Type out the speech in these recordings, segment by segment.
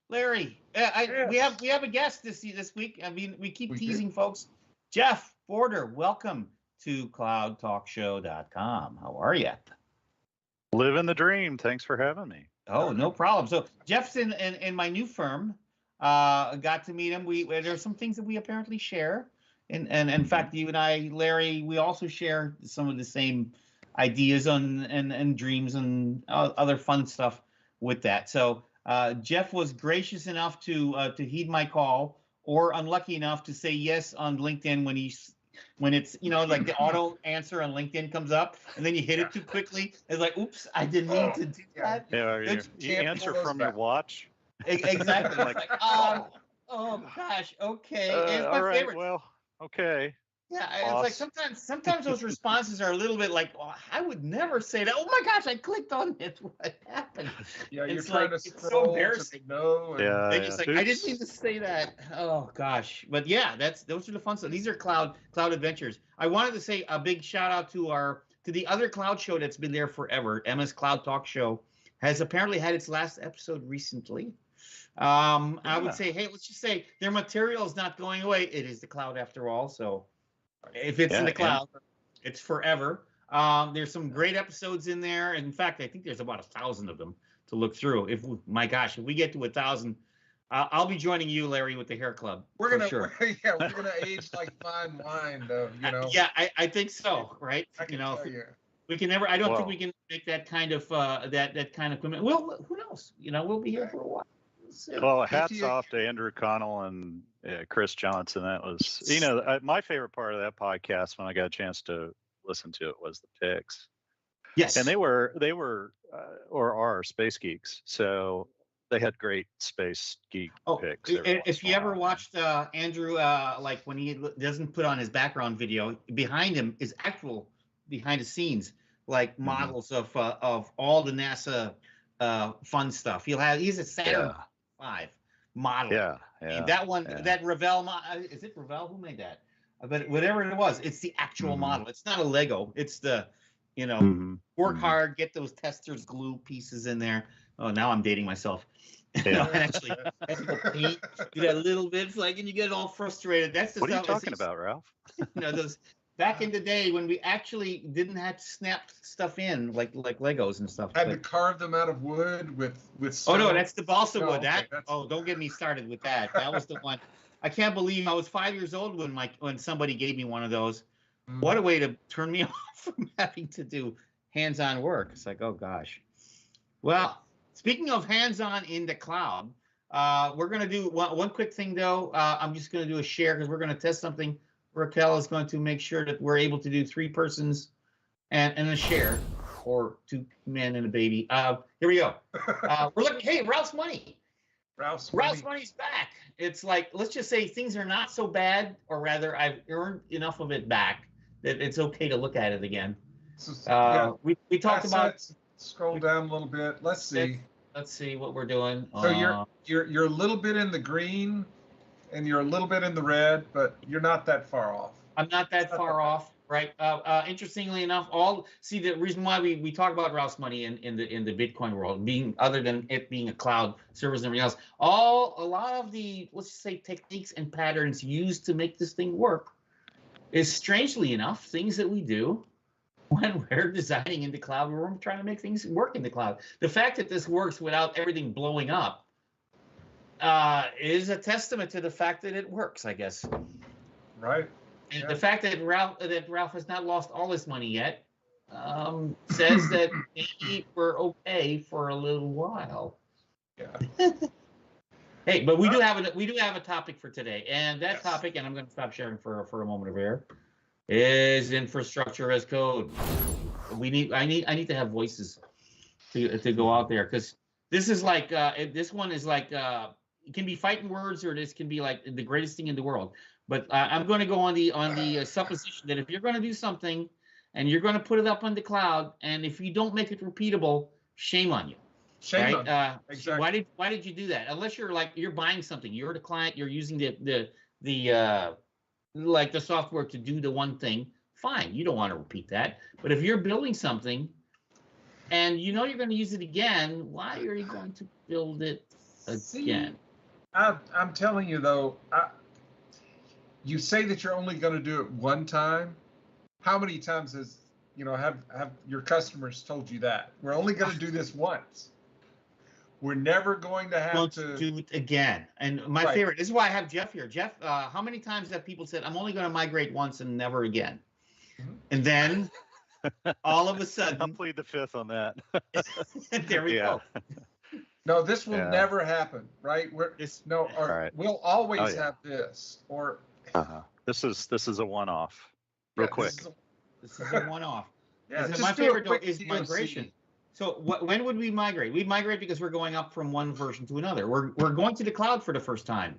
Larry, Yes. we have a guest this week. I mean, we keep We teasing folks. Jeff Border, welcome to cloudtalkshow.com. How are you? Living the dream. Thanks for having me. Oh, no problem. So Jeff's in my new firm. Got to meet him. There's some things that we apparently share, and in fact, you and I, Larry, we also share some of the same ideas on and dreams and other fun stuff with that. So Jeff was gracious enough to heed my call, or unlucky enough to say yes on LinkedIn when it's like the auto answer on LinkedIn comes up and then you hit it too quickly. It's like, oops, I didn't mean to do that. Yeah, you answer from your watch. Exactly. Like, oh gosh, okay. It's my all right, favorite. well, okay. Yeah, it's like sometimes those responses are a little bit like, oh, I would never say that. Oh my gosh, I clicked on it. What happened? Yeah, you're it's trying like, to it's scroll so embarrassing. Yeah, It's like, I didn't mean to say that. Oh gosh, but yeah, those are the fun stuff. These are cloud adventures. I wanted to say a big shout out to the other cloud show that's been there forever. MS Cloud Talk Show has apparently had its last episode recently. I would say, hey, let's just say their material is not going away. It is the cloud after all. So if it's in the cloud, it's forever. There's some great episodes in there. In fact, I think there's about 1,000 of them to look through. If we get to 1,000, I'll be joining you, Larry, with the hair club. We're gonna age like fine wine, though. Yeah, I think so, right? We can never. I don't think we can make that kind of that kind of commitment. Well, who knows? We'll be here for a while. Well, hats off to Andrew Connell and Chris Johnson. That was, my favorite part of that podcast when I got a chance to listen to it was the picks. Yes, and they were or are space geeks, so they had great space geek picks. If you ever watched Andrew, like when he doesn't put on his background video, behind him is actual behind the scenes, like models of all the NASA fun stuff. He's a Saturn V model. Yeah. And that one, that Ravel, is it Ravel? Who made that? But whatever it was, it's the actual model. It's not a Lego. It's the, work hard, get those testers glue pieces in there. Oh, now I'm dating myself. Actually, paint, do that a little bit, and you get all frustrated. That's the what stuff. What are you talking about, Ralph? Those back in the day when we actually didn't have to snap stuff in like Legos and stuff. Had to carve them out of wood with. Oh no, that's the balsa wood. Don't get me started with that. That was the one. I can't believe I was 5 years old when somebody gave me one of those. What a way to turn me off from having to do hands-on work. It's like, oh gosh. Well, speaking of hands-on in the cloud, we're going to do one quick thing though. I'm just going to do a share because we're going to test something. Raquel is going to make sure that we're able to do 3 persons and a share, or 2 men and a baby. Here we go. We're looking. Hey, Ralph's Money. Ralph's Money's back. It's like, let's just say things are not so bad, or rather, I've earned enough of it back that it's okay to look at it again. We talked about. Scroll down a little bit. Let's see. Let's see what we're doing. So you're a little bit in the green. And you're a little bit in the red, but you're not that far off. I'm not that far off, right? Interestingly enough, the reason why we talk about Ralph's Money in the Bitcoin world, being other than it being a cloud service and everything else, a lot of the, let's say, techniques and patterns used to make this thing work is, strangely enough, things that we do when we're designing in the cloud, we're trying to make things work in the cloud. The fact that this works without everything blowing up is a testament to the fact that it works, I guess. Right. And the fact that Ralph has not lost all his money yet says that maybe we're okay for a little while. Yeah. Hey, but we do have a topic for today, and that topic, and I'm going to stop sharing for a moment of air, is infrastructure as code. I need to have voices to go out there, because this is like this one is like. It can be fighting words, or this can be like the greatest thing in the world. But I'm going to go on the supposition that if you're going to do something and you're going to put it up on the cloud, and if you don't make it repeatable, shame on you. Shame on you. Exactly. Why did you do that? Unless you're buying something, you're the client, you're using the software to do the one thing. Fine, you don't want to repeat that. But if you're building something and you're going to use it again, why are you going to build it again. I'm telling you though, you say that you're only going to do it one time. How many times have your customers told you that? We're only going to do this once. We're never going to have to do it again. And my favorite, this is why I have Jeff here. Jeff, how many times have people said, I'm only going to migrate once and never again? Mm-hmm. And then all of a sudden. I'll plead the fifth on that. There we go. No, this will never happen, right? We'll always have this. Or this is a one-off. Real quick. This is a one-off. Yeah, my favorite though is migration. So when would we migrate? We migrate because we're going up from one version to another. We're going to the cloud for the first time.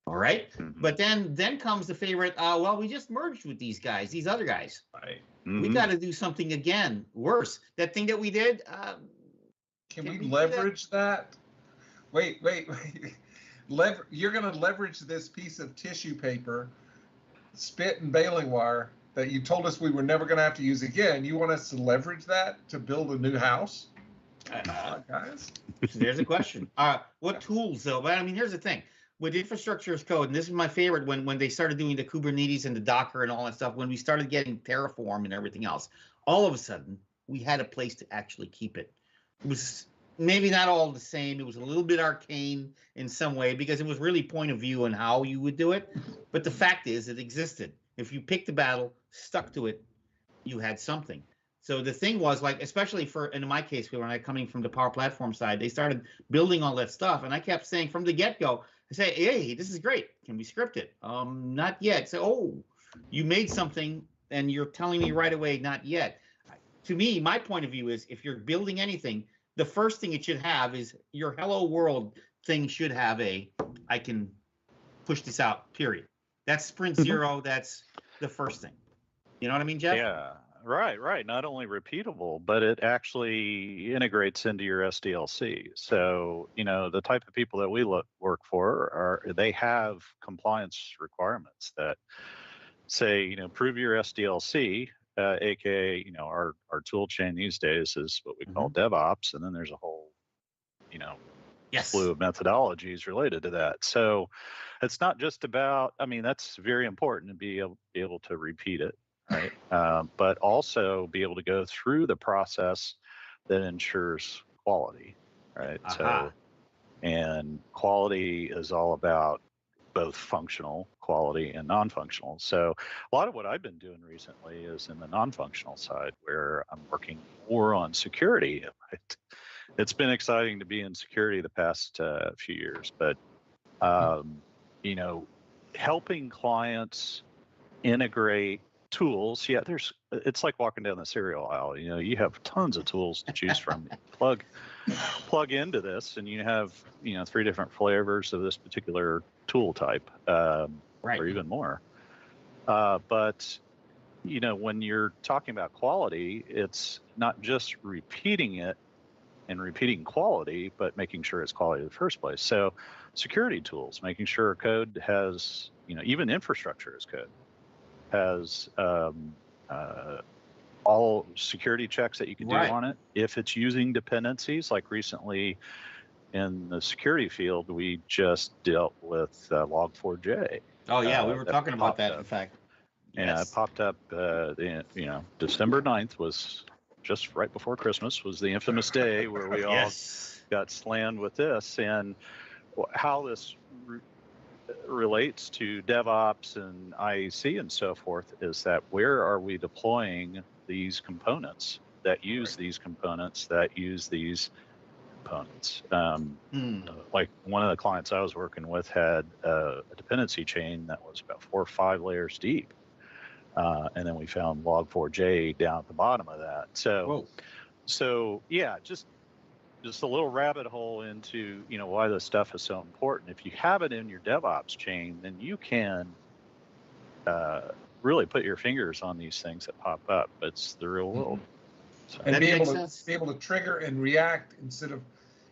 All right. Mm-hmm. But then comes the favorite. Well, we just merged with these other guys. Right. Mm-hmm. We got to do something again. Worse. That thing that we did. Can we leverage that? Wait. You're going to leverage this piece of tissue paper, spit and baling wire that you told us we were never going to have to use again. You want us to leverage that to build a new house? Guys? There's a question. What tools, though? But I mean, here's the thing. With infrastructure as code, and this is my favorite when they started doing the Kubernetes and the Docker and all that stuff, when we started getting Terraform and everything else, all of a sudden, we had a place to actually keep it. It was maybe not all the same. It was a little bit arcane in some way because it was really point of view on how you would do it. But the fact is, it existed. If you picked a battle, stuck to it, you had something. So the thing was, like, especially in my case, when I coming from the Power Platform side, they started building all that stuff. And I kept saying from the get-go, I say, hey, this is great. Can we script it? Not yet. So, you made something and you're telling me right away, not yet. To me, my point of view is if you're building anything, the first thing it should have is your hello world thing should have I can push this out, period. That's sprint zero. That's the first thing. You know what I mean, Jeff? Yeah, right. Not only repeatable, but it actually integrates into your SDLC. So, the type of people that we work for they have compliance requirements that say, prove your SDLC, aka, our tool chain these days is what we call DevOps, and then there's a whole, slew of methodologies related to that. So it's not just about, that's very important to be able to repeat it, right? But also be able to go through the process that ensures quality, right? So, and quality is all about both functional quality and non-functional. So a lot of what I've been doing recently is in the non-functional side where I'm working more on security. It's been exciting to be in security the past few years, but helping clients integrate tools. Yeah, it's like walking down the cereal aisle. You have tons of tools to choose from. Plug into this, and you have 3 different flavors of this particular tool type, or even more. But when you're talking about quality, it's not just repeating it and repeating quality, but making sure it's quality in the first place. So security tools, making sure code has, even infrastructure as code, has all security checks that you can do on it. If it's using dependencies, like recently in the security field, we just dealt with Log4j. Oh, yeah, we were talking about that, in fact. Yeah, it popped up, December 9th was just right before Christmas, was the infamous day where we all got slammed with this. And how this relates to DevOps and IAC and so forth is that where are we deploying these components that use these components that use these components? Like one of the clients I was working with had a dependency chain that was about 4 or 5 layers deep. And then we found Log4j down at the bottom of that. So yeah, just a little rabbit hole into, why this stuff is so important. If you have it in your DevOps chain, then you can really put your fingers on these things that pop up. It's the real world. So, and be able to trigger and react instead of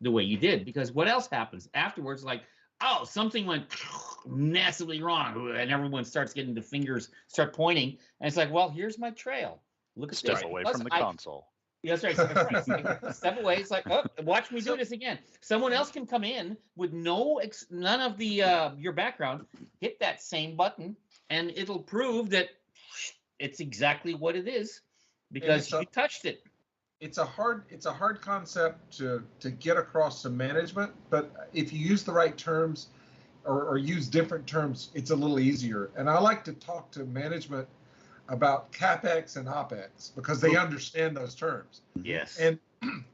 the way you did, because what else happens afterwards? Like, oh, something went massively wrong, and everyone starts getting the fingers start pointing, and it's like, well, here's my trail. Look at Step this. away Plus, from the console. Yeah, that's right. That's right. Step away. It's like, oh, watch me do this again. Someone else can come in with none of the your background, hit that same button, and it'll prove that it's exactly what it is because you touched it. It's a hard concept to get across to management, but if you use the right terms or use different terms, it's a little easier. And I like to talk to management about Capex and Opex because they understand those terms. Yes. And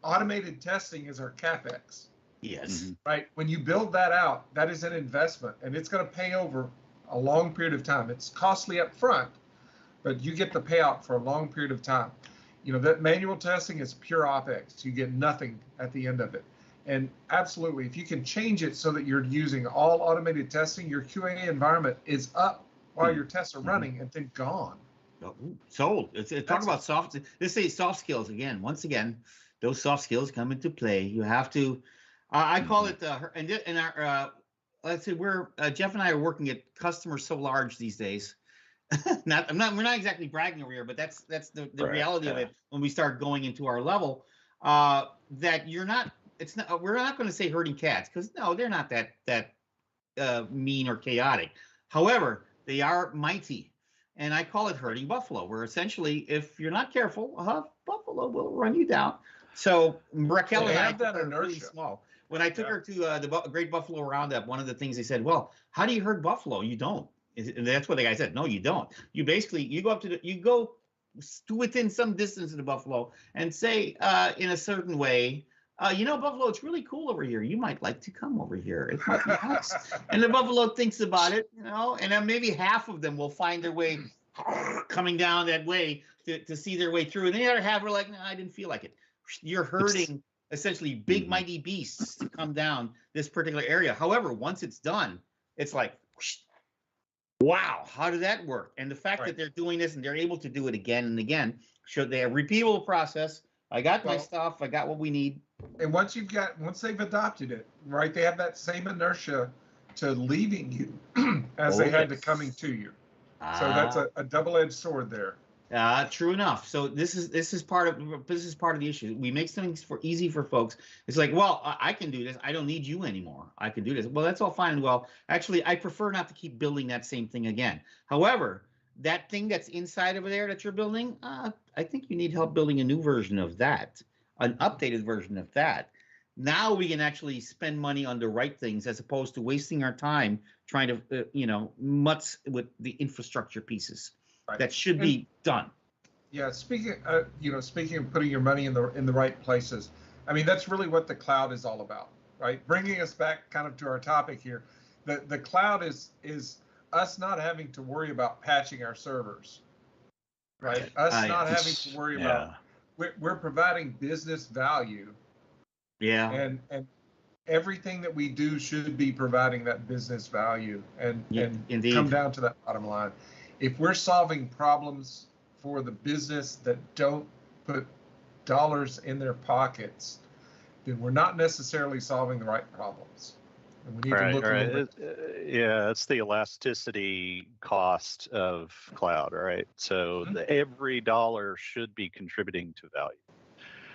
automated testing is our Capex. Yes. Right. When you build that out, that is an investment, and it's going to pay over a long period of time. It's costly up front, but you get the payout for a long period of time. You know, that manual testing is pure OPEX. You get nothing at the end of it. And absolutely, if you can change it so that you're using all automated testing, your QA environment is up while your tests are running and then gone. Sold. Talk about soft. Let's say soft skills again. Once again, those soft skills come into play. You have to. I call it. And our. Let's say we're Jeff and I are working at customers so large these days. We're not exactly bragging over here, but that's the right, reality of it when we start going into our level. That you're not. It's not. We're not going to say herding cats because no, they're not that mean or chaotic. However, they are mighty. And I call it herding buffalo, where essentially, if you're not careful, buffalo will run you down. So Raquel and I are really small. When I took her to the Great Buffalo Roundup, one of the things they said, well, how do you herd buffalo? You don't. And that's what the guy said. No, you don't. You basically, you go to within some distance of the buffalo and say in a certain way, you know, buffalo, it's really cool over here. You might like to come over here. It might be nice. And the buffalo thinks about it, you know, and then maybe half of them will find their way coming down that way to see their way through. And the other half are like, no, I didn't feel like it. You're herding essentially big, mighty beasts to come down this particular area. However, once it's done, it's like, wow, how did that work? And the fact that they're doing this and they're able to do it again and again, show they have a repeatable process. I got my stuff. I got what we need. And once they've adopted it, right, they have that same inertia to leaving you as they had to coming to you. So that's a double-edged sword there. True enough. So this is part of the issue. We make things easy for folks. It's like, well, I can do this. I don't need you anymore. I can do this. Well, that's all fine and well. Actually, I prefer not to keep building that same thing again. However, that thing that's inside of there that you're building, I think you need help building a new version of that, an updated version of that. Now we can actually spend money on the right things as opposed to wasting our time trying to, mutz with the infrastructure pieces that should be done. Yeah, speaking of putting your money in the right places, I mean, that's really what the cloud is all about, right? Bringing us back kind of to our topic here, the cloud is us not having to worry about patching our servers, right? Us not having to worry about, we're providing business value. Yeah. And everything that we do should be providing that business value and come down to that bottom line. If we're solving problems for the business that don't put dollars in their pockets, then we're not necessarily solving the right problems. And we need to look a little bit. It's the elasticity cost of cloud, right? So every dollar should be contributing to value.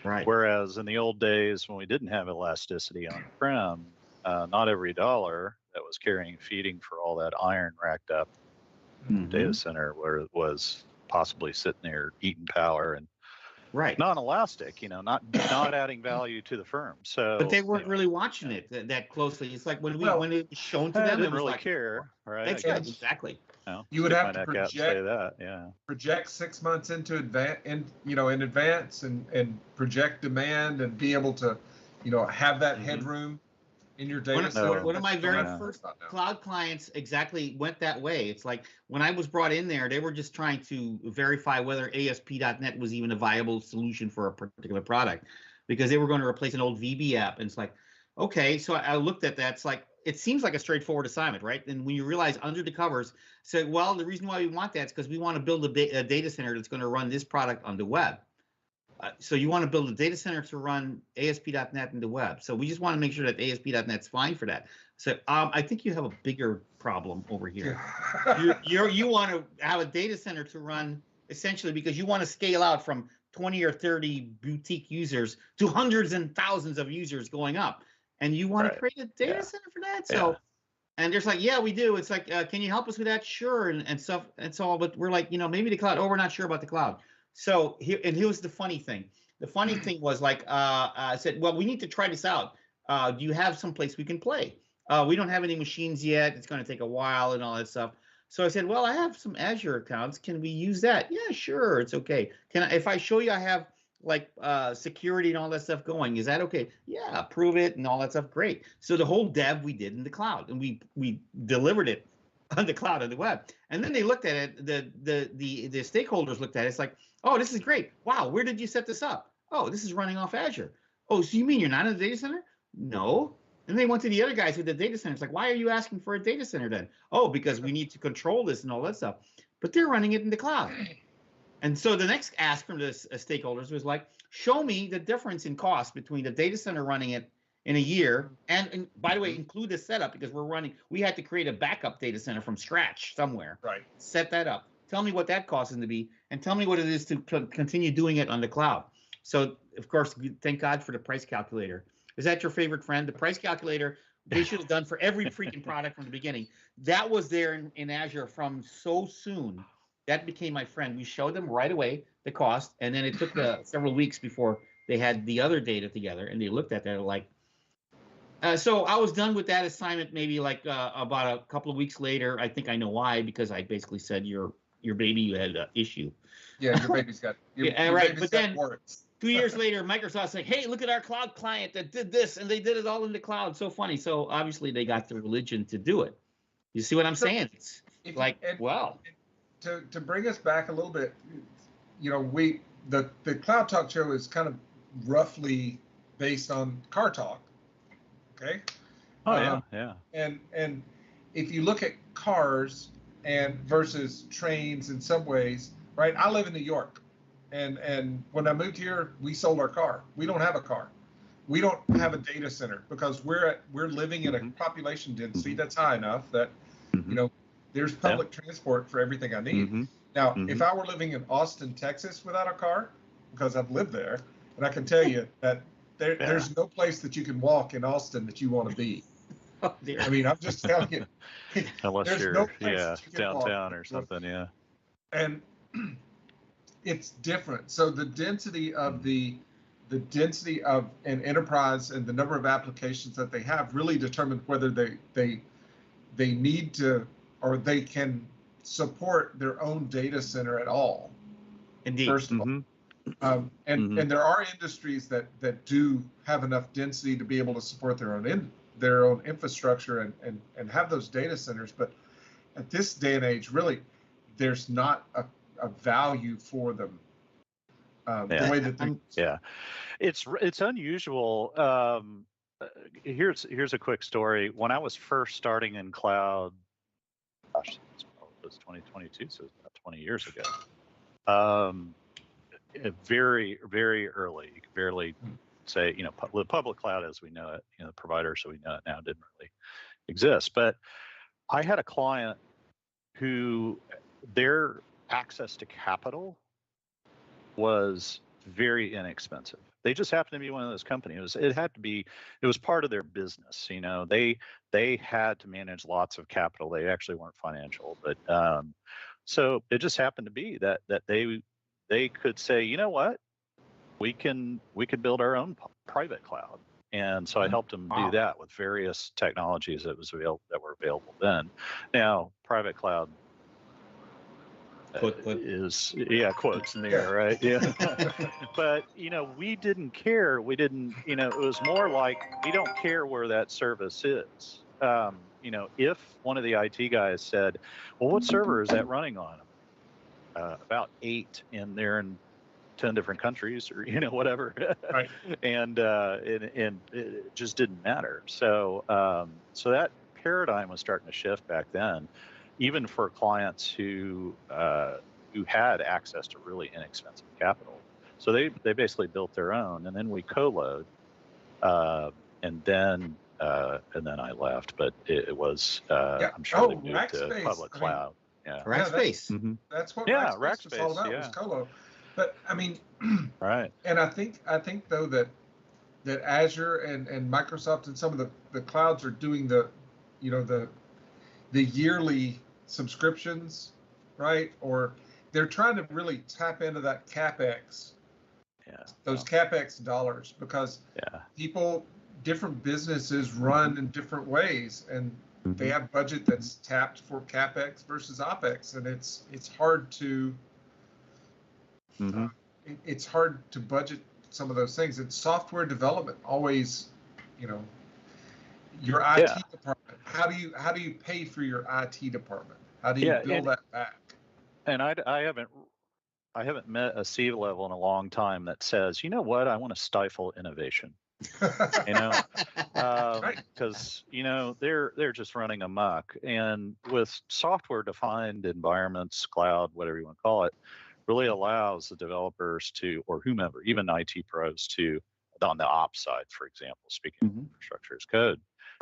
Right. Whereas in the old days when we didn't have elasticity on-prem, not every dollar that was feeding for all that iron racked up data center where it was possibly sitting there eating power and non-elastic, not adding value to the firm. So, but they weren't really watching it that closely. It's like when it was shown to them, they didn't it was really like, care, right? That's right, exactly. You would have to project 6 months into in advance and project demand and be able to, have that headroom in your data center. One of my very first cloud clients exactly went that way. It's like when I was brought in there, they were just trying to verify whether ASP.NET was even a viable solution for a particular product because they were going to replace an old VB app. And it's like, okay, so I looked at that. It's like, it seems like a straightforward assignment, right? And when you realize under the covers, say, well, the reason why we want that is because we want to build a data center that's going to run this product on the web. So you want to build a data center to run ASP.NET in the web. So we just want to make sure that ASP.NET's fine for that. So I think you have a bigger problem over here. You want to have a data center to run essentially because you want to scale out from 20 or 30 boutique users to hundreds and thousands of users going up. And you want to create a data center for that. So, and there's like, yeah, we do. It's like, can you help us with that? Sure. And stuff. And so, but we're like, maybe the cloud. Oh, we're not sure about the cloud. So here's the funny thing. The funny thing was like, I said, well, we need to try this out. Do you have some place we can play? We don't have any machines yet. It's going to take a while and all that stuff. So I said, well, I have some Azure accounts. Can we use that? Yeah, sure. It's okay. If I show you I have like security and all that stuff going, is that okay? Yeah, prove it and all that stuff. Great. So the whole dev we did in the cloud, and we delivered it on the cloud on the web. And then they looked at it. The stakeholders looked at it. It's like, oh, this is great. Wow, where did you set this up? Oh, this is running off Azure. Oh, so you mean you're not in a data center? No. And they went to the other guys with the data center. It's like, why are you asking for a data center then? Oh, because we need to control this and all that stuff. But they're running it in the cloud. And so the next ask from the stakeholders was like, show me the difference in cost between the data center running it in a year. And by the way, include the setup because we had to create a backup data center from scratch somewhere. Right. Set that up. Tell me what that costs to be, and tell me what it is to continue doing it on the cloud. So, of course, thank God for the price calculator. Is that your favorite friend? The price calculator, they should have done for every freaking product from the beginning. That was there in Azure from so soon. That became my friend. We showed them right away the cost, and then it took several weeks before they had the other data together, and they looked at that like. So I was done with that assignment maybe like about a couple of weeks later. I think I know why, because I basically said your baby, you had an issue. Yeah, your baby's got. Your right. baby's But got then words. 2 years later, Microsoft's like, hey, look at our cloud client that did this, and they did it all in the cloud. So funny. So obviously they got the religion to do it. You see what I'm saying? It's like, wow. To bring us back a little bit, the Cloud Talk show is kind of roughly based on Car Talk. Okay. Oh yeah. And if you look at cars and versus trains and subways, right? I live in New York, and when I moved here, we sold our car. We don't have a car. We don't have a data center because we're living in a population density that's high enough that there's public transport for everything I need. Now, if I were living in Austin, Texas without a car, because I've lived there, and I can tell you that there's no place that you can walk in Austin that you want to be. Oh, dear. I mean, I'm just telling you. Unless you're downtown or something, yeah. And it's different. So the density of an enterprise and the number of applications that they have really determine whether they need to or they can support their own data center at all. Indeed. First of all. And there are industries that do have enough density to be able to support their own infrastructure and have those data centers, but at this day and age, really, there's not a value for them. The way that it's unusual. Here's a quick story. When I was first starting in cloud, gosh, it was 2022, so it's about 20 years ago. Very, very early. You could barely say, the public cloud as we know it, the provider, so we know it now, didn't really exist. But I had a client who their access to capital was very inexpensive. They just happened to be one of those companies. It was part of their business. They had to manage lots of capital. They actually weren't financial, but so it just happened to be that they could say, you know what, we could build our own private cloud. And so I helped them do that with various technologies that were available then. Now, private cloud is quotes in the air, right? Yeah. But we didn't care. We didn't. It was more like we don't care where that service is. If one of the IT guys said, "Well, what server is that running on?" About 8, and they're in 10 different countries, or whatever. Right. And it just didn't matter. So that paradigm was starting to shift back then, even for clients who had access to really inexpensive capital. So they basically built their own, and then we co-load, and then I left. But it was I'm sure they moved to public cloud. Yeah, Rackspace. That's what Rackspace was all about, was colo. But I mean, right. And I think though that Azure and Microsoft and some of the clouds are doing the yearly subscriptions, right? Or they're trying to really tap into that Capex. Yeah. Those Capex dollars, because different businesses run in different ways, and they have budget that's tapped for Capex versus Opex, and it's hard to it's hard to budget some of those things. And software development always, your IT department. How do you pay for your IT department? How do you build that back? And I haven't met a C-level in a long time that says, you know what, I want to stifle innovation. Because they're just running amok, and with software-defined environments, cloud, whatever you want to call it, really allows the developers to, or whomever, even IT pros, to, on the ops side, for example, speaking of infrastructure as code,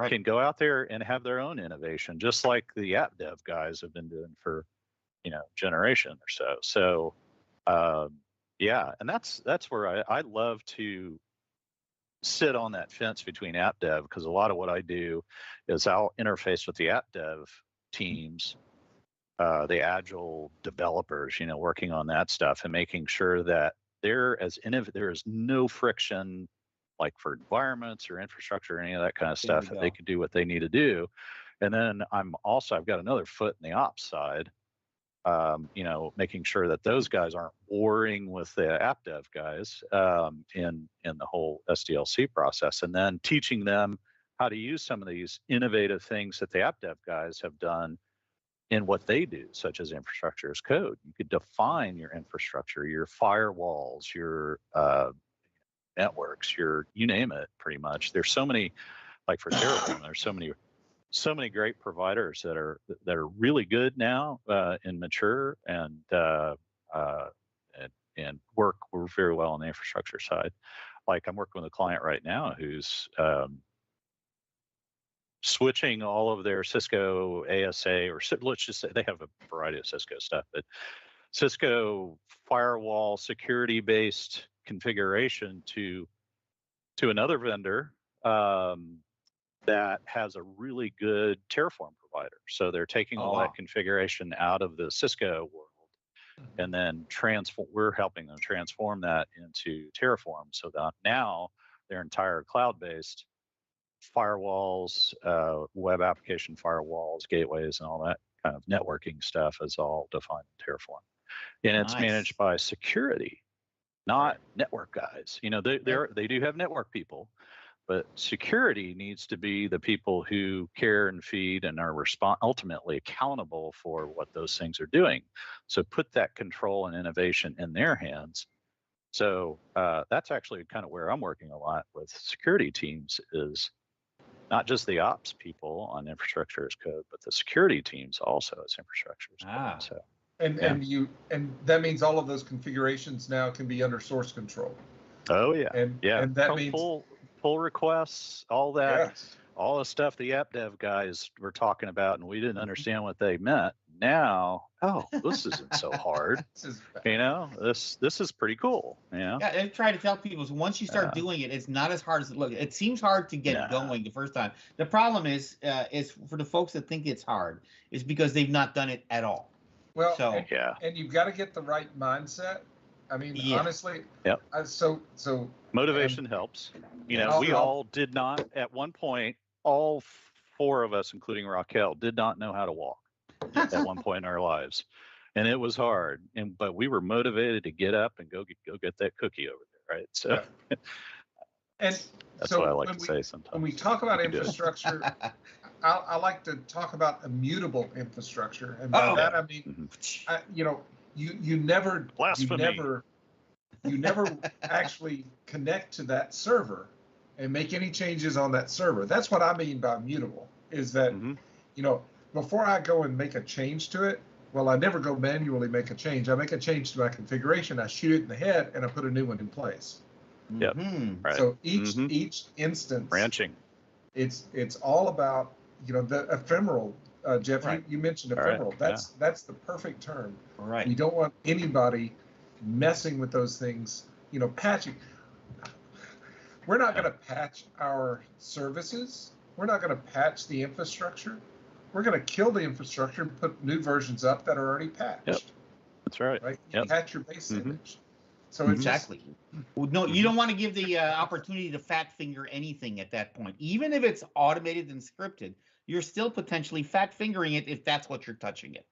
can go out there and have their own innovation, just like the app dev guys have been doing for generation or so. So and that's where I love to sit on that fence between app dev, because a lot of what I do is I'll interface with the app dev teams, the agile developers, working on that stuff and making sure that there is no friction, like for environments or infrastructure or any of that kind of stuff, that they can do what they need to do. And then I've got another foot in the ops side, making sure that those guys aren't warring with the app dev guys in the whole SDLC process, and then teaching them how to use some of these innovative things that the app dev guys have done in what they do, such as infrastructure as code. You could define your infrastructure, your firewalls, your networks, you name it, pretty much. There's so many, like for Terraform, there's so many great providers that are really good now and mature and work very well on the infrastructure side. Like I'm working with a client right now who's switching all of their Cisco ASA, or let's just say they have a variety of Cisco stuff, but Cisco firewall security-based configuration to another vendor that has a really good Terraform provider. So they're taking all that configuration out of the Cisco world, and then we're helping them transform that into Terraform, so that now their entire cloud-based firewalls, web application firewalls, gateways, and all that kind of networking stuff is all defined in Terraform. And it's managed by security, not network guys. They do have network people, but security needs to be the people who care and feed and are ultimately accountable for what those things are doing. So put that control and innovation in their hands. So that's actually kind of where I'm working a lot with security teams, is not just the ops people on infrastructure as code, but the security teams also as infrastructure as code. So, and that means all of those configurations now can be under source control. Oh yeah, and that means pull requests, all that, all the stuff the app dev guys were talking about, and we didn't understand what they meant. Now, this isn't so hard. This is pretty cool. Yeah, I try to tell people, so once you start doing it, it's not as hard as it looks. It seems hard to get going the first time. The problem is for the folks that think it's hard, is because they've not done it at all. Well, and you've got to get the right mindset. I mean, honestly, so motivation helps. We all did not, at one point, all four of us, including Raquel, did not know how to walk at one point in our lives, and it was hard. But we were motivated to get up and go get that cookie over there, right? So, that's what I like to say sometimes. When we talk about infrastructure, I like to talk about immutable infrastructure, and by that I mean, you never actually connect to that server and make any changes on that server. That's what I mean by immutable, is that before I go and make a change to it, well, I never go manually make a change. I make a change to my configuration, I shoot it in the head, and I put a new one in place. Yep. Right. So each instance, branching. It's all about, you know, the ephemeral. Jeff, Right. you mentioned ephemeral. Right. That's the perfect term. Right. You don't want anybody messing with those things. You know, patching. We're not going to patch our services. We're not going to patch the infrastructure. We're going to kill the infrastructure and put new versions up that are already patched. Yep. That's right. Right. You Yep. patch your base image. So it's Exactly. Well, no, you don't want to give the opportunity to fat finger anything at that point. Even if it's automated and scripted, you're still potentially fat fingering it if that's what you're touching it,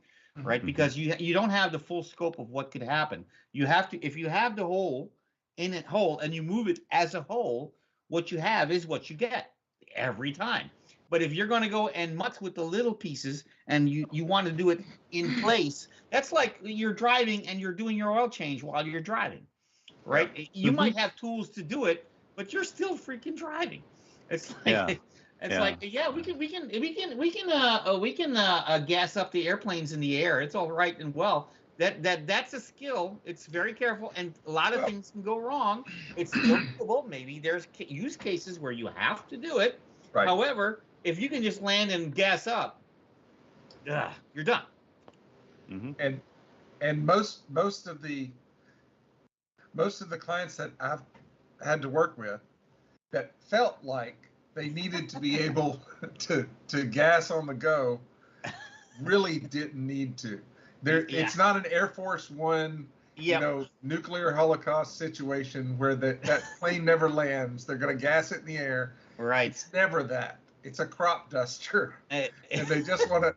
right? Because you don't have the full scope of what could happen. You have to, if you have the whole in it whole and you move it as a whole, what you have is what you get every time. But if you're going to go and mutz with the little pieces and you want to do it in place, that's like you're driving and you're doing your oil change while you're driving, right? You might have tools to do it, but you're still freaking driving. It's like we can gas up the airplanes in the air. It's all right and well. That's a skill. It's very careful, and a lot of things can go wrong. It's still doable. Maybe there's use cases where you have to do it. Right. However, if you can just land and gas up, you're done. And most of the clients that I've had to work with that felt like they needed to be able to gas on the go really didn't need to. It's not an Air Force One, you know, nuclear holocaust situation where that plane never lands. They're going to gas it in the air. Right. It's never that. It's a crop duster, and they just want to.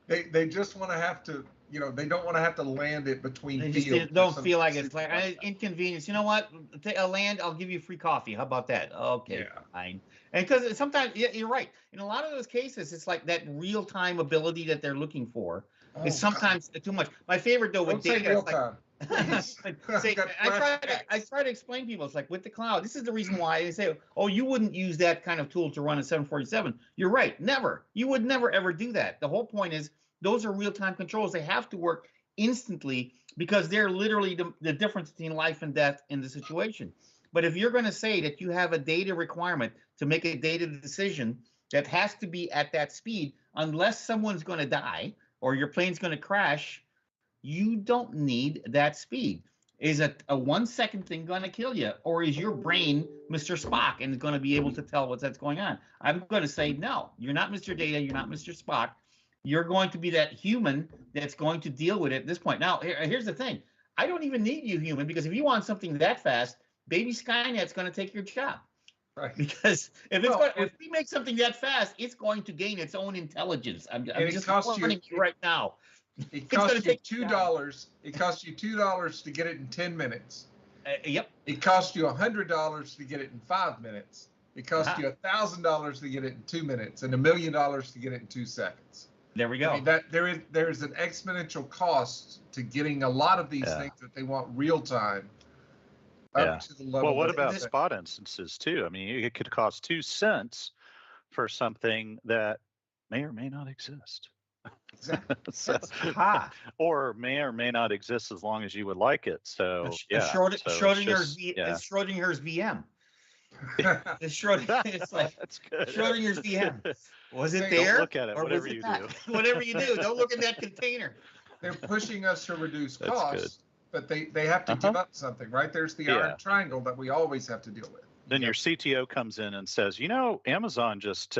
They just want to have to. You know, they don't want to have to land it between fields. They don't feel like it's like inconvenience. You know what? Take a land. I'll give you free coffee. How about that? Okay, fine. And because sometimes you're right. In a lot of those cases, it's like that real-time ability that they're looking for is sometimes too much. My favorite though with data. Real time. I try to explain to people. It's like with the cloud. This is the reason why they say, "Oh, you wouldn't use that kind of tool to run a 747." You're right. Never. You would never ever do that. The whole point is those are real-time controls. They have to work instantly because they're literally the difference between life and death in the situation. But if you're going to say that you have a data requirement to make a data decision that has to be at that speed, unless someone's going to die or your plane's going to crash, you don't need that speed. Is a 1 second thing going to kill you? Or is your brain Mr. Spock and is going to be able to tell what's going on? I'm going to say, no, you're not Mr. Data. You're not Mr. Spock. You're going to be that human that's going to deal with it at this point. Now, here's the thing. I don't even need you human, because if you want something that fast, baby Skynet's going to take your job. Right. Because if we make something that fast, it's going to gain its own intelligence. I'm just warning you right now. It costs you $2. It costs you $2 to get it in 10 minutes. Yep. It costs you $100 to get it in 5 minutes. It costs you $1,000 to get it in 2 minutes, and $1 million to get it in 2 seconds. There we go. I mean, there's an exponential cost to getting a lot of these things that they want real time up to the level. Well, what about spot instances too? I mean, it could cost 2 cents for something that may or may not exist. Exactly. Or may or may not exist as long as you would like it. So Schrodinger's VM. It's like that's good. Schrodinger's VM. Was it Don't there? look at it. Whatever you do. Whatever you do, don't look at that container. They're pushing us to reduce costs, but they have to give up something, right? There's the iron triangle that we always have to deal with. Then your CTO comes in and says, you know, Amazon just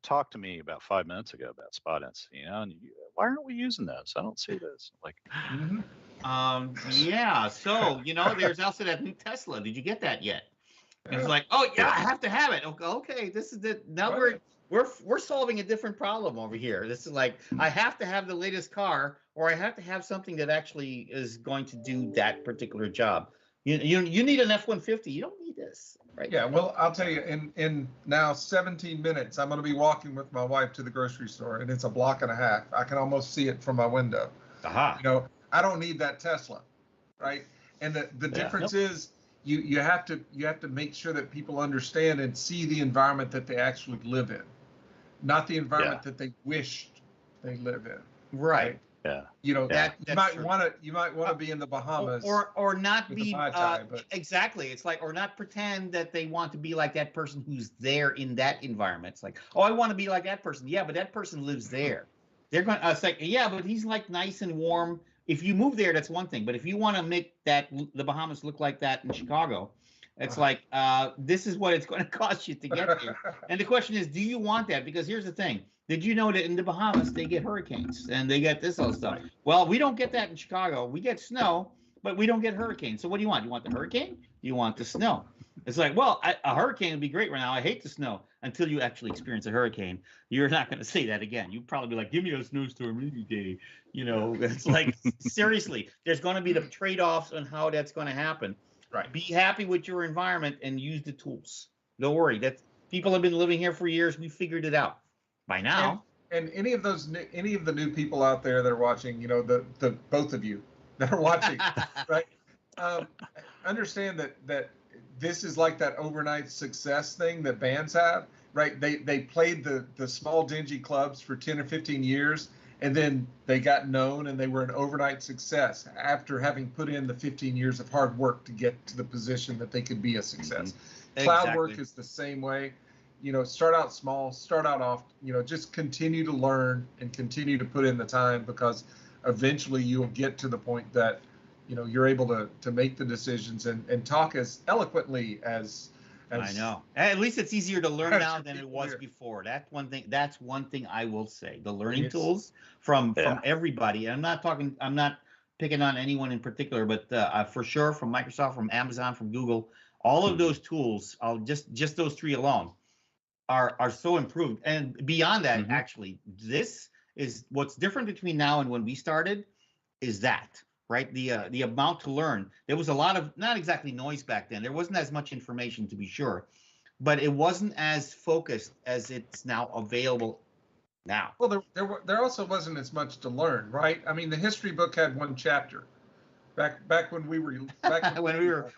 talked to me about 5 minutes ago about spot instance, you know, and why aren't we using those? I don't see this. Like, so, you know, there's also that new Tesla. Did you get that yet? It's like, oh yeah, I have to have it. Okay, this is the now we're solving a different problem over here. This is like, I have to have the latest car, or I have to have something that actually is going to do that particular job. You need an F-150. You don't need this, right? Yeah, well, I'll tell you, in now 17 minutes, I'm going to be walking with my wife to the grocery store, and it's a block and a half. I can almost see it from my window. You know, I don't need that Tesla, right? And the difference is you have to make sure that people understand and see the environment that they actually live in, not the environment that they wished they live in. Right. Yeah. You know, Yeah. you might want to be in the Bahamas, or not be Mai Tai, but exactly. It's like, or not pretend that they want to be like that person who's there in that environment. It's like, oh, I want to be like that person. Yeah, but that person lives there. They're going. It's like, yeah, but he's like nice and warm. If you move there, that's one thing. But if you want to make the Bahamas look like that in Chicago, it's like, this is what it's going to cost you to get there. And the question is, do you want that? Because here's the thing. Did you know that in the Bahamas, they get hurricanes and they get this other stuff? Well, we don't get that in Chicago. We get snow, but we don't get hurricanes. So what do you want? You want the hurricane? You want the snow? It's like, well, a hurricane would be great right now. I hate the snow. Until you actually experience a hurricane, you're not going to say that again. You'd probably be like, give me a snowstorm any day. You know, it's like, seriously, there's going to be the trade-offs on how that's going to happen. Right. Be happy with your environment and use the tools. Don't worry. That people have been living here for years. We figured it out by now. And any of the new people out there that are watching, you know, the both of you that are watching, right? Understand that this is like that overnight success thing that bands have, right? They played the small dingy clubs for 10 or 15 years, and then they got known and they were an overnight success after having put in the 15 years of hard work to get to the position that they could be a success. Mm-hmm. Cloud Exactly. work is the same way. You know, start out small, start out off, you know, just continue to learn and continue to put in the time, because eventually you'll get to the point that, you know, you're able to make the decisions and talk as eloquently as I know. At least it's easier to learn now than it was before. That's one thing I will say. The learning tools from everybody. And I'm not picking on anyone in particular, but for sure from Microsoft, from Amazon, from Google, all of those tools, just those three alone are so improved. And beyond that, actually, this is what's different between now and when we started is that. Right, the amount to learn. There was a lot of, not exactly noise back then. There wasn't as much information, to be sure, but it wasn't as focused as it's now available now. Well, there also wasn't as much to learn, right? I mean, the history book had one chapter. Back when we were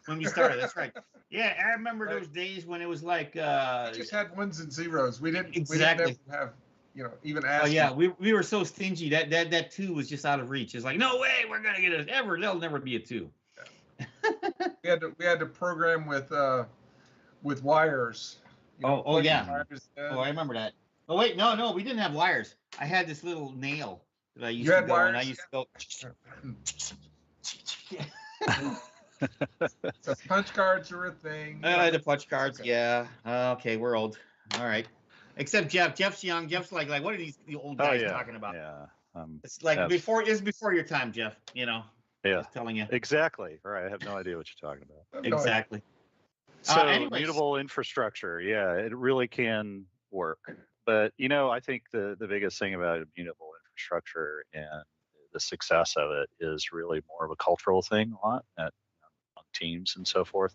when we started. That's right. Yeah, I remember those days when it was like we just had ones and zeros. We didn't have, you know, even ask. Oh yeah, we were so stingy that 2 was just out of reach. It's like, no way, we're gonna get it ever. There'll never be a 2. Yeah. we had to program with wires. You know, oh yeah. Wires. Oh, I remember that. Oh wait, no, we didn't have wires. I had this little nail that I used to go, and I used to go. So punch cards are a thing. The punch cards, yeah. Okay, we're old. All right. Except Jeff. Jeff's young. Jeff's like what are the old guys talking about? Yeah. It's like before your time, Jeff. You know. Yeah. Just telling you. Exactly. Right. I have no idea what you're talking about. Exactly. So mutable infrastructure, yeah, it really can work. But you know, I think the biggest thing about mutable infrastructure and the success of it is really more of a cultural thing on teams and so forth.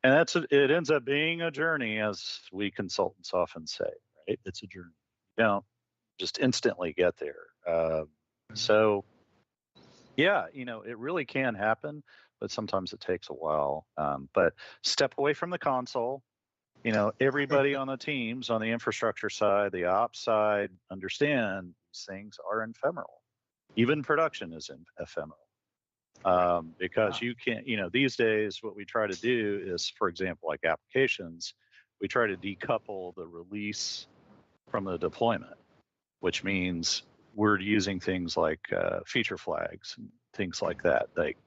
And it ends up being a journey, as we consultants often say, right? It's a journey. You don't just instantly get there. So, yeah, you know, it really can happen, but sometimes it takes a while. But step away from the console. You know, everybody on the teams, on the infrastructure side, the ops side, understand these things are ephemeral. Even production is ephemeral. Because you can't, you know, these days what we try to do is, for example, like applications, we try to decouple the release from the deployment, which means we're using things like feature flags and things like that. Like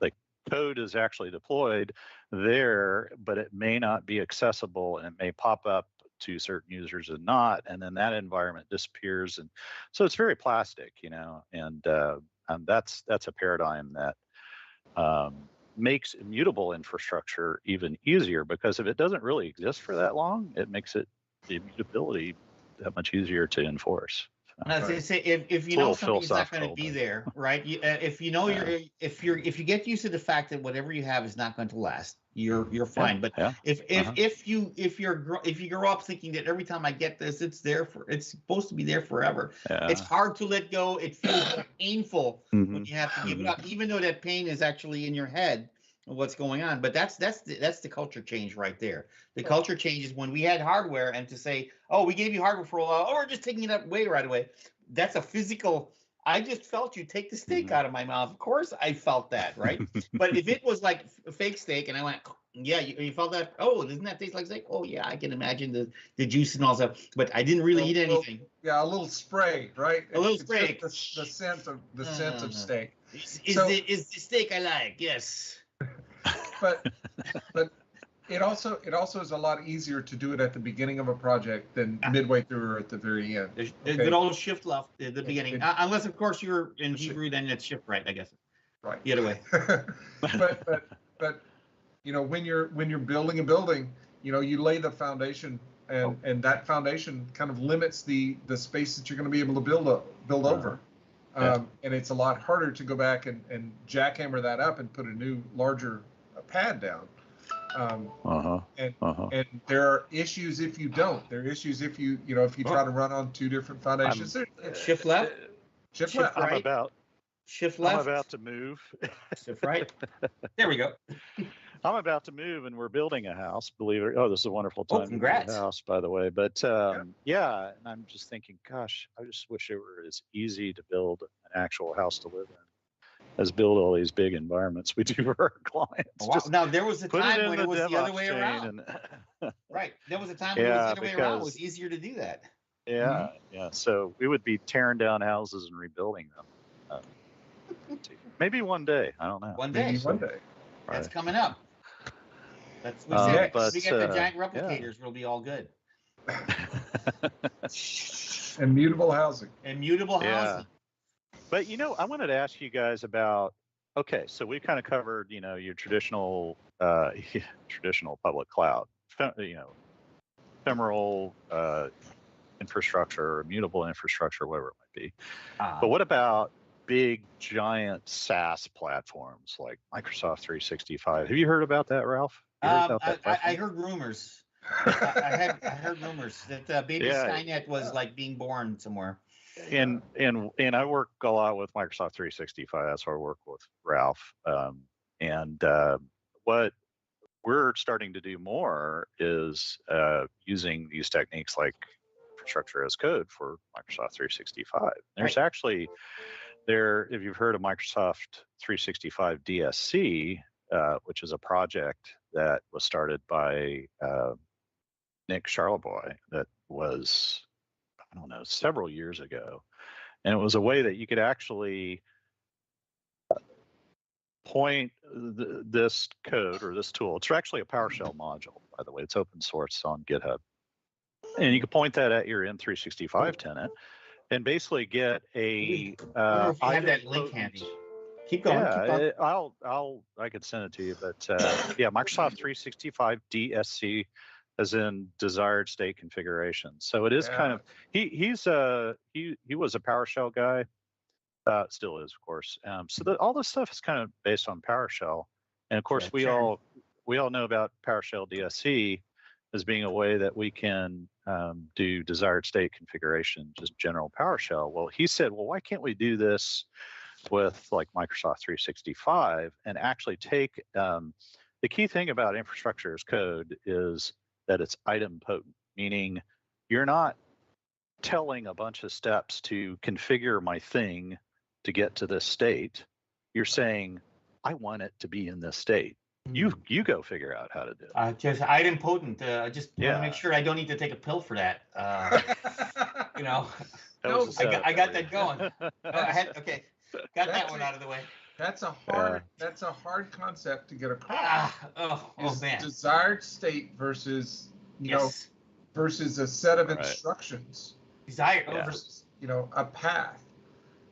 code is actually deployed there, but it may not be accessible, and it may pop up to certain users and not, and then that environment disappears. And so it's very plastic, you know, and that's a paradigm that makes immutable infrastructure even easier, because if it doesn't really exist for that long, it makes the immutability that much easier to enforce. As I say, if you know something's not going to be there, right? If you know if you get used to the fact that whatever you have is not going to last, you're fine. But if you grow up thinking that every time I get this, it's supposed to be there forever. It's hard to let go. It feels painful when you have to give it up, even though that pain is actually in your head of what's going on. But that's the culture change right there. The culture change is when we had hardware, and to say, oh, we gave you hardware for a while, oh, we're just taking it away right away. That's a physical I just felt you take the steak out of my mouth. Of course, I felt that, right? But if it was like a fake steak, and I went, yeah, you felt that? Oh, doesn't that taste like steak? Oh, yeah, I can imagine the juice and all that. But I didn't really eat anything. Yeah, a little spray, right? A little spray. Just the scent of steak. Is the steak I like? Yes. But it also is a lot easier to do it at the beginning of a project than midway through or at the very end. Okay. Good old shift left at the beginning, unless of course you're in Hebrew, then it's shift right, I guess. Right. The other way. but you know, when you're building a building, you know, you lay the foundation, and that foundation kind of limits the space that you're going to be able to build over. And it's a lot harder to go back and jackhammer that up and put a new larger pad down. And there are issues if you don't. There are issues if you try to run on two different foundations. Shift left. Shift left. Right. Shift left. I'm about to move. Shift right. There we go. I'm about to move, and we're building a house. Believe it. Oh, this is a wonderful time. Congrats. To build a house, by the way. But yeah, and I'm just thinking, gosh, I just wish it were as easy to build an actual house to live in as build all these big environments we do for our clients. Wow. Now there was a time when it was the other way around. Right. There was a time when it was the other way around. It was easier to do that. Yeah, yeah. So we would be tearing down houses and rebuilding them. Maybe one day. I don't know. One day. That's coming up. That's we get the giant replicators. We'll be all good. And mutable housing. But I wanted to ask you guys about. Okay, so we've kind of covered, your traditional public cloud, ephemeral infrastructure, immutable infrastructure, whatever it might be. But what about big, giant SaaS platforms like Microsoft 365? Have you heard about that, Ralph? I heard rumors. I heard rumors that baby Skynet was like being born somewhere. And I work a lot with Microsoft 365. That's where I work with Ralph. And what we're starting to do more is using these techniques like infrastructure as code for Microsoft 365. There's actually if you've heard of Microsoft 365 DSC, which is a project that was started by Nick Charlebois that was, I don't know, several years ago. And it was a way that you could actually point this code or this tool. It's actually a PowerShell module, by the way. It's open source on GitHub. And you can point that at your M365 tenant and basically get a if you have that link handy. Keep going. I could send it to you, but Microsoft 365 DSC, as in desired state configuration. So it is kind of he was a PowerShell guy, still is, of course. So all this stuff is kind of based on PowerShell, and of course we all know about PowerShell DSC as being a way that we can do desired state configuration, just general PowerShell. Well, he said, well, why can't we do this with like Microsoft 365 and actually take the key thing about infrastructure as code is that it's idempotent, meaning you're not telling a bunch of steps to configure my thing to get to this state. You're saying, I want it to be in this state. You go figure out how to do it. Just idempotent. I just want to make sure I don't need to take a pill for that. I got that going. Got that one out of the way. That's a hard concept to get across. Man. Desired state versus versus a set of instructions. Desired versus a path.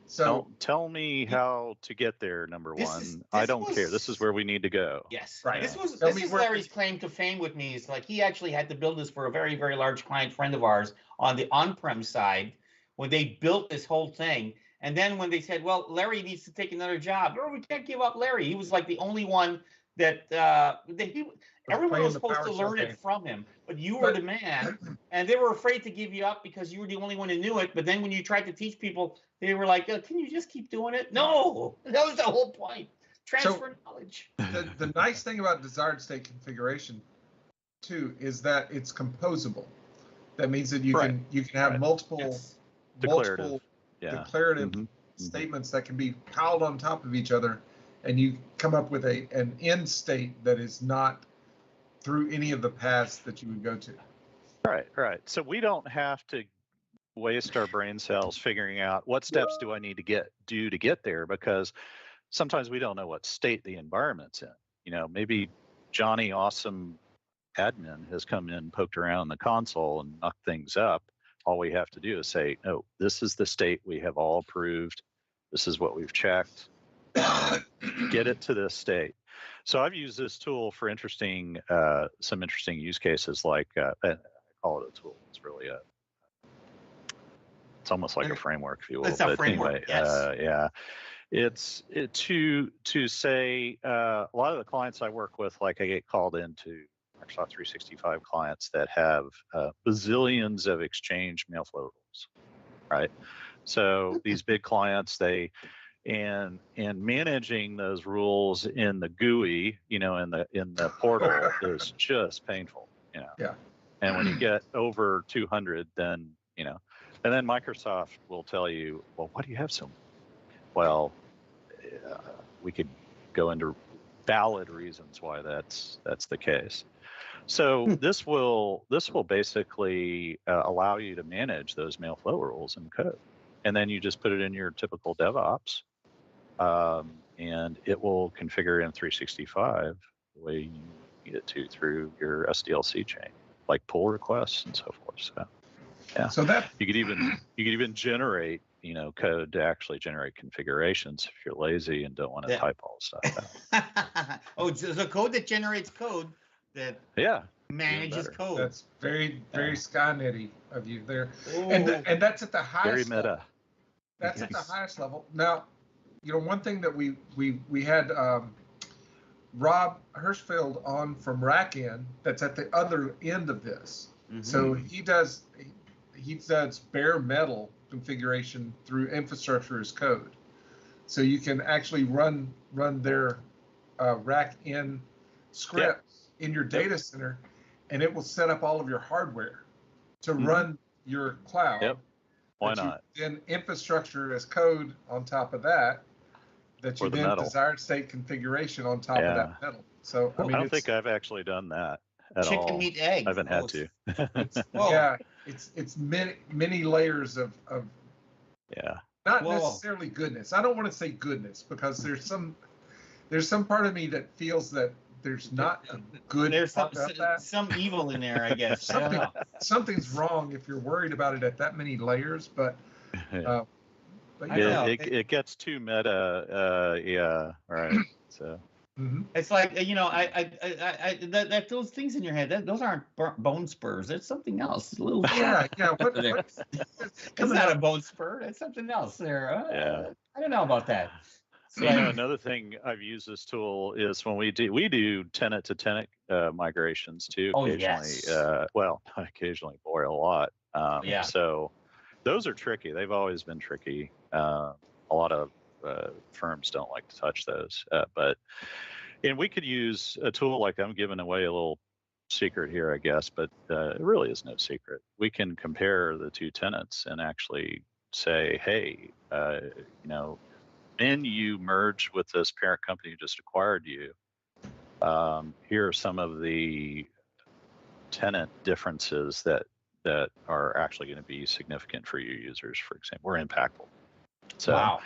So tell me how to get there. Number one, I don't care. This is where we need to go. Yes, right. This is Larry's claim to fame with me. Is like he actually had to build this for a very, very large client friend of ours on the on-prem side when they built this whole thing. And then when they said, well, Larry needs to take another job, we can't give up Larry. He was like the only one that everyone was supposed to learn it from him, but you were the man. And they were afraid to give you up because you were the only one who knew it. But then when you tried to teach people, they were like, can you just keep doing it? No, that was the whole point. Transfer knowledge. The nice thing about desired state configuration, too, is that it's composable. That means that you can have multiple declarative statements that can be piled on top of each other, and you come up with an end state that is not through any of the paths that you would go to. Right. So we don't have to waste our brain cells figuring out what steps do I need to do to get there, because sometimes we don't know what state the environment's in. You know, maybe Johnny Awesome admin has come in, poked around the console and knocked things up. All we have to do is say, no, this is the state we have all approved. This is what we've checked. Get it to this state. So I've used this tool for some interesting use cases, like I call it a tool. It's really it's almost like a framework, if you will. It's a framework, anyway, yes. Yeah. It's to say a lot of the clients I work with, like I get called into Microsoft 365 clients that have bazillions of Exchange mail flow rules, right? So these big clients, and managing those rules in the GUI, in the portal is just painful, Yeah. And when you get over 200, then and then Microsoft will tell you, well, why do you have so many? Well, we could go into valid reasons why that's the case. So this will basically allow you to manage those mail flow rules in code, and then you just put it in your typical DevOps, and it will configure M365 the way you need it to through your SDLC chain, like pull requests and so forth. So yeah, So that you could even generate code to actually generate configurations if you're lazy and don't want to type all the stuff out. Oh, the code that generates code that manages code. That's very Skynet-y of you there. And that's at the highest very meta level. That's at the highest level. Now, one thing that we had Rob Hirschfeld on from RackN, that's at the other end of this. Mm-hmm. So he does bare metal configuration through infrastructure as code. So you can actually run their RackN scripts in your data center, and it will set up all of your hardware to run your cloud. Yep. Why not? Then infrastructure as code on top of that you then desired state configuration on top of that metal. So I don't think I've actually done that at all. Chicken, meat, egg. I haven't had to. Yeah, it's many layers of not necessarily goodness. I don't want to say goodness, because there's some part of me that feels that there's not a good. There's some evil in there, I guess. Something's wrong if you're worried about it at that many layers, but it gets too meta. Right. So it's like that those things in your head, those aren't bone spurs. It's something else. It's a little What it's not a bone spur. It's something else there. I don't know about that. So, another thing I've used this tool is when we do tenant to tenant migrations too. Occasionally, not occasionally, boy, a lot. So those are tricky. They've always been tricky. A lot of firms don't like to touch those, and we could use a tool like, I'm giving away a little secret here, I guess, but it really is no secret. We can compare the two tenants and actually say, hey, when you merge with this parent company who just acquired you, here are some of the tenant differences that are actually going to be significant for your users, for example, or impactful. So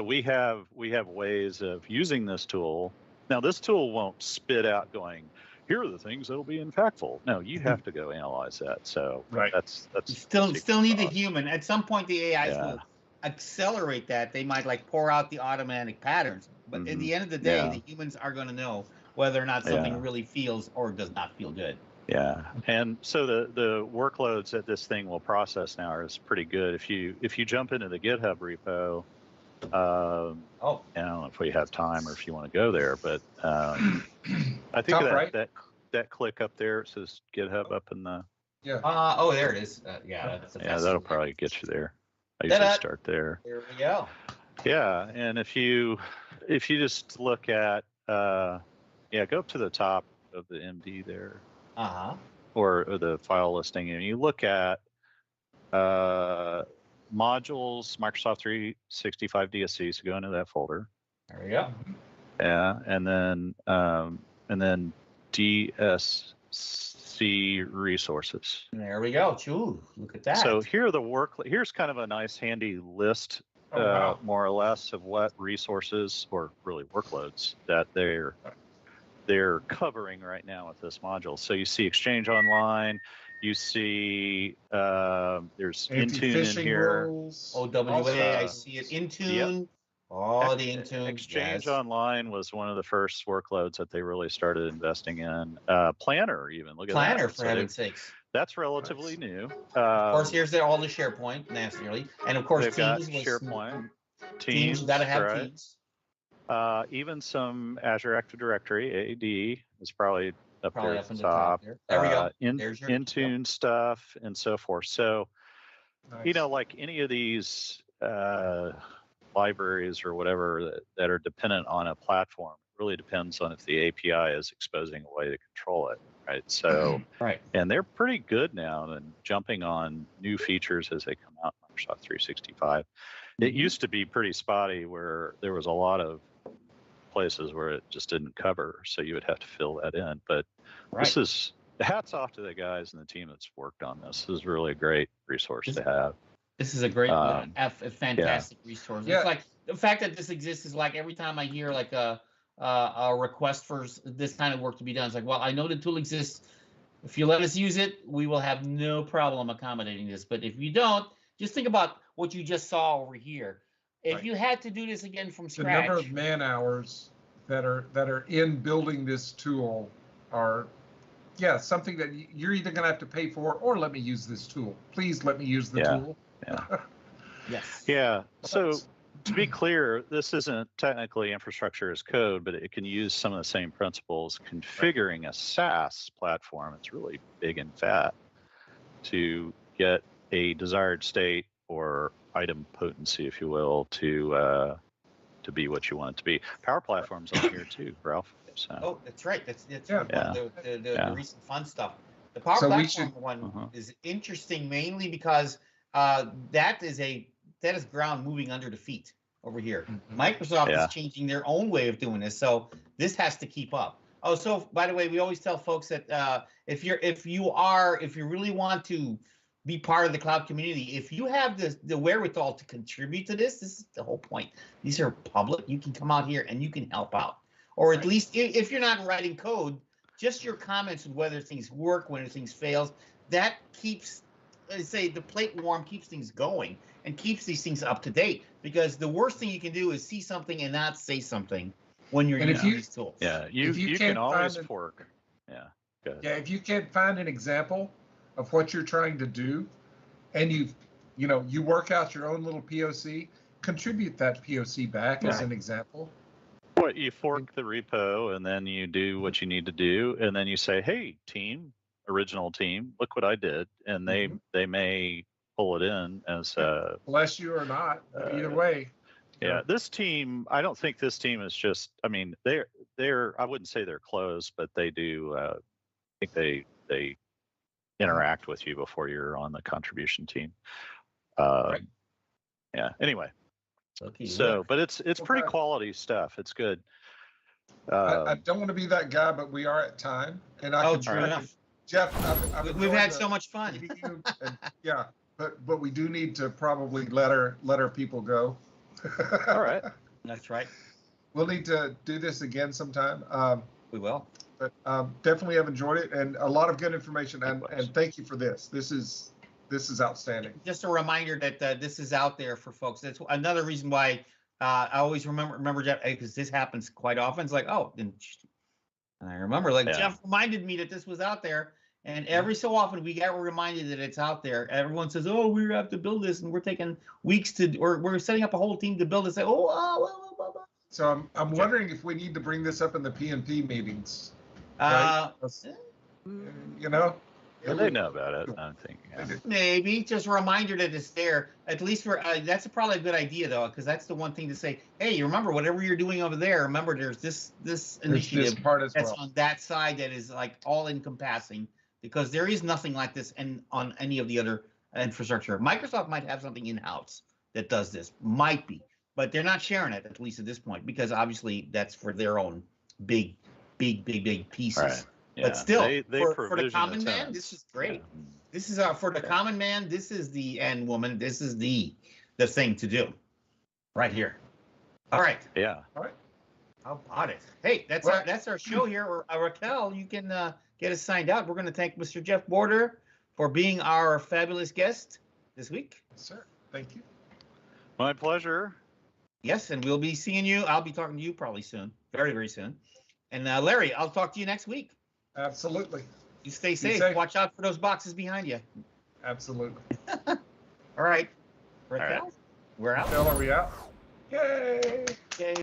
we have ways of using this tool. Now, this tool won't spit out going, here are the things that will be impactful. No, you have to go analyze that. So that's you still need the human. At some point, the AIs will accelerate that. They might pour out the automatic patterns, but at the end of the day, the humans are going to know whether or not something really feels or does not feel good. Yeah, and so the workloads that this thing will process now is pretty good. If you jump into the GitHub repo, I don't know if we have time or if you want to go there, but I think that click up there, it says GitHub up in the there it is. That'll probably get you there. I usually start there. There we go. Yeah, and if you just look at go up to the top of the MD there. Or the file listing, and you look at modules, Microsoft 365 DSC, so go into that folder. There we go. Yeah, and then DSC resources. There we go. Ooh, look at that. So here's kind of a nice handy list, Wow. more or less, of what resources or really workloads that they're covering right now with this module. So you see Exchange Online, you see there's Intune in here. Rules, OWA, I see it. Intune. Yep. Oh, the Intune. Exchange yes. Online was one of the first workloads that they really started investing in. Planner, even. Look at Planner, that. for heaven's sakes. That's relatively new. Of course, here's all the SharePoint, naturally. And of course, they've got Teams. SharePoint. Teams, you got to have right. Teams. Even some Azure Active Directory, AD, is probably up there at the top. There we go. Intune stuff and so forth. So, Nice. like any of these libraries or whatever that are dependent on a platform, it really depends on if the API is exposing a way to control it, right? So, right. And they're pretty good now and jumping on new features as they come out in Microsoft 365. It used to be pretty spotty where there was a lot of places where it just didn't cover, so you would have to fill that in. But This is hats off to the guys and the team that's worked on this. This is really a great resource to have. This is a great, a fantastic resource. Yeah. It's like the fact that this exists is like every time I hear like a request for this kind of work to be done, it's like, well, I know the tool exists. If you let us use it, we will have no problem accommodating this. But if you don't, just think about what you just saw over here. If you had to do this again from scratch, the number of man hours that are in building this tool are, something that you're either going to have to pay for or let me use this tool. Please let me use the tool. Yeah. yes. Yeah. So to be clear, this isn't technically infrastructure as code, but it can use some of the same principles. Configuring a SaaS platform, it's really big and fat to get a desired state or item potency, if you will, to be what you want it to be. Power Platform's on here too, Ralph. So. Oh, that's right. That's Yeah. the recent fun stuff. The Power Platform one is interesting mainly because that is ground moving under the feet over here. Microsoft is changing their own way of doing this, so this has to keep up. Oh, so by the way, we always tell folks that if you really want to be part of the cloud community, if you have the wherewithal to contribute to this is the whole point. These are public. You can come out here and you can help out, or at least if you're not writing code, just your comments on whether things work, whether things fails, that keeps, the plate warm, keeps things going and keeps these things up to date. Because the worst thing you can do is see something and not say something when you're using these tools. Yeah, you can always fork. Yeah. Good. Yeah, if you can't find an example of what you're trying to do, and you work out your own little POC, contribute that POC back as an example. What, you fork the repo and then you do what you need to do, and then you say, hey, original team, look what I did, and they may pull it in as bless you or not, either way. Yeah, this team, I don't think this team is just, I mean, they're I wouldn't say they're close, but they do, I think they interact with you before you're on the contribution team. Yeah, anyway. So, but it's pretty quality stuff. It's good. I don't want to be that guy, but we are at time. And true enough. Jeff, we've had so much fun. But we do need to probably let our people go. All right. That's right. We'll need to do this again sometime. We will. But definitely have enjoyed it, and a lot of good information. And thank you for this. This is outstanding. Just a reminder that this is out there for folks. That's another reason why I always remember Jeff, because this happens quite often. It's like, and I remember Jeff reminded me that this was out there. And every so often we get reminded that it's out there. Everyone says, "Oh, we have to build this, and we're taking weeks or we're setting up a whole team to build it." Say, So I'm wondering if we need to bring this up in the PNP meetings. Right? They know about it. I think maybe just a reminder that it's there. At least that's probably a good idea though, because that's the one thing to say. Hey, you remember whatever you're doing over there? Remember, there's this initiative that's on that side that is like all encompassing. Because there is nothing like this on any of the other infrastructure. Microsoft might have something in-house that does this, might be, but they're not sharing it, at least at this point, because obviously that's for their own big pieces. Right. Yeah. But still, they for the common man, tenants. this is great. Yeah. This is for the common man. This is the and woman. This is the thing to do, right here. All right. Yeah. All right. How about it? Hey, that's our show here. Or Raquel, you can get us signed out. We're going to thank Mr. Jeff Border for being our fabulous guest this week. Yes, sir. Thank you. My pleasure. Yes, and we'll be seeing you. I'll be talking to you probably soon, very, very soon. And Larry, I'll talk to you next week. Absolutely. You stay safe. Watch out for those boxes behind you. Absolutely. All right. Raquel, All right. we're out. Raquel, are we out? Yay! Yay.